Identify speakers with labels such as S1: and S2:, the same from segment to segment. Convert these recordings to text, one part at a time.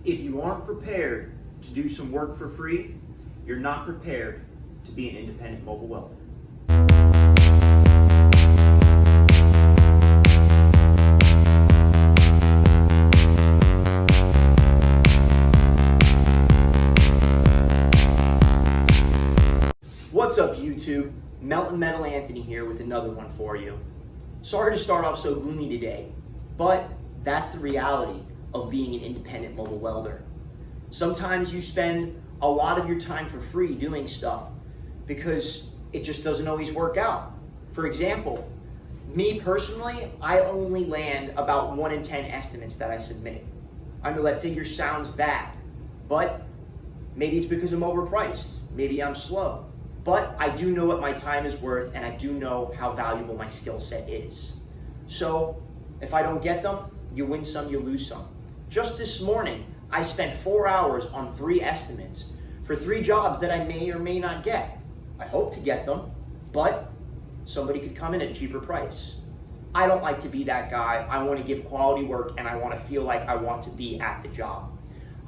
S1: If you aren't prepared to do some work for free, you're not prepared to be an independent mobile welder. What's up, YouTube? Metal Anthony here with another one for you. Sorry to start off so gloomy today, but that's the reality of being an independent mobile welder. Sometimes you spend a lot of your time for free doing stuff because it just doesn't always work out. For example, me personally, I only land about 1 in 10 estimates that I submit. I know that figure sounds bad, but maybe it's because I'm overpriced. Maybe I'm slow. But I do know what my time is worth, and I do know how valuable my skill set is. So if I don't get them, you win some, you lose some. Just this morning, I spent 4 hours on 3 estimates for 3 jobs that I may or may not get. I hope to get them, but somebody could come in at a cheaper price. I don't like to be that guy. I want to give quality work, and I want to feel like I want to be at the job.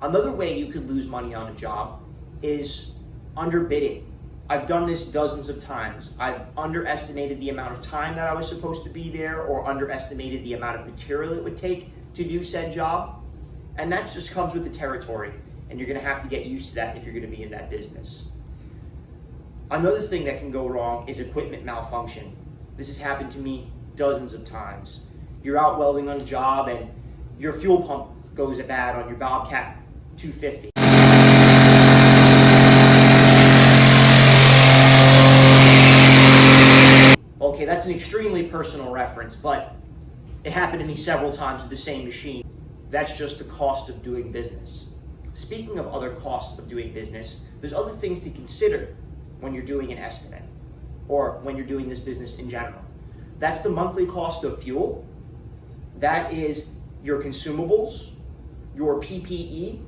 S1: Another way you could lose money on a job is underbidding. I've done this dozens of times. I've underestimated the amount of time that I was supposed to be there, or underestimated the amount of material it would take to do said job. And that just comes with the territory, and you're gonna have to get used to that if you're gonna be in that business. Another thing that can go wrong is equipment malfunction. This has happened to me dozens of times. You're out welding on a job and your fuel pump goes bad on your Bobcat 250. Okay, that's an extremely personal reference, but it happened to me several times with the same machine. That's just the cost of doing business. Speaking of other costs of doing business, there's other things to consider when you're doing an estimate, or when you're doing this business in general. That's the monthly cost of fuel. That is your consumables, your PPE,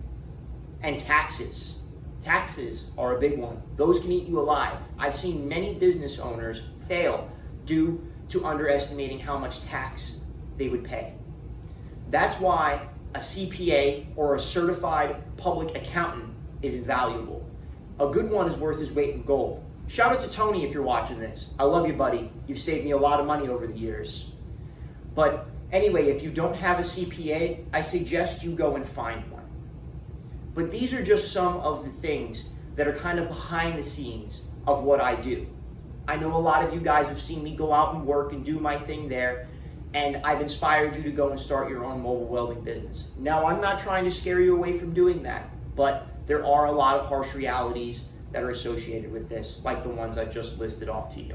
S1: and taxes. Taxes are a big one. Those can eat you alive. I've seen many business owners fail due to underestimating how much tax they would pay. That's why a CPA or a certified public accountant is invaluable. A good one is worth his weight in gold. Shout out to Tony if you're watching this. I love you, buddy. You've saved me a lot of money over the years. But anyway, if you don't have a CPA, I suggest you go and find one. But these are just some of the things that are kind of behind the scenes of what I do. I know a lot of you guys have seen me go out and work and do my thing there, and I've inspired you to go and start your own mobile welding business. Now, I'm not trying to scare you away from doing that, but there are a lot of harsh realities that are associated with this, like the ones I just listed off to you.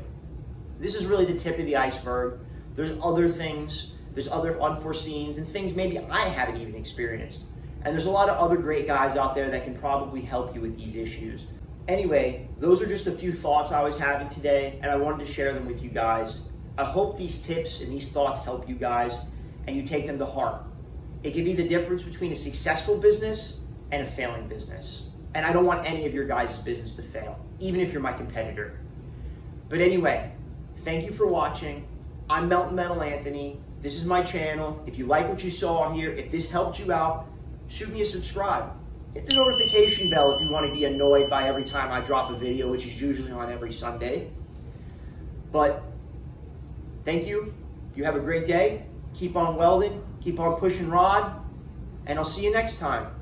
S1: This is really the tip of the iceberg. There's other things, there's other unforeseens and things maybe I haven't even experienced. And there's a lot of other great guys out there that can probably help you with these issues. Anyway, those are just a few thoughts I was having today, and I wanted to share them with you guys. I hope these tips and these thoughts help you guys and you take them to heart. It can be the difference between a successful business and a failing business. And I don't want any of your guys' business to fail, even if you're my competitor. But anyway, thank you for watching. I'm Metal Anthony. This is my channel. If you like what you saw here, if this helped you out, shoot me a subscribe. Hit the notification bell if you want to be annoyed by every time I drop a video, which is usually on every Sunday. But thank you. You have a great day. Keep on welding. Keep on pushing rod. And I'll see you next time.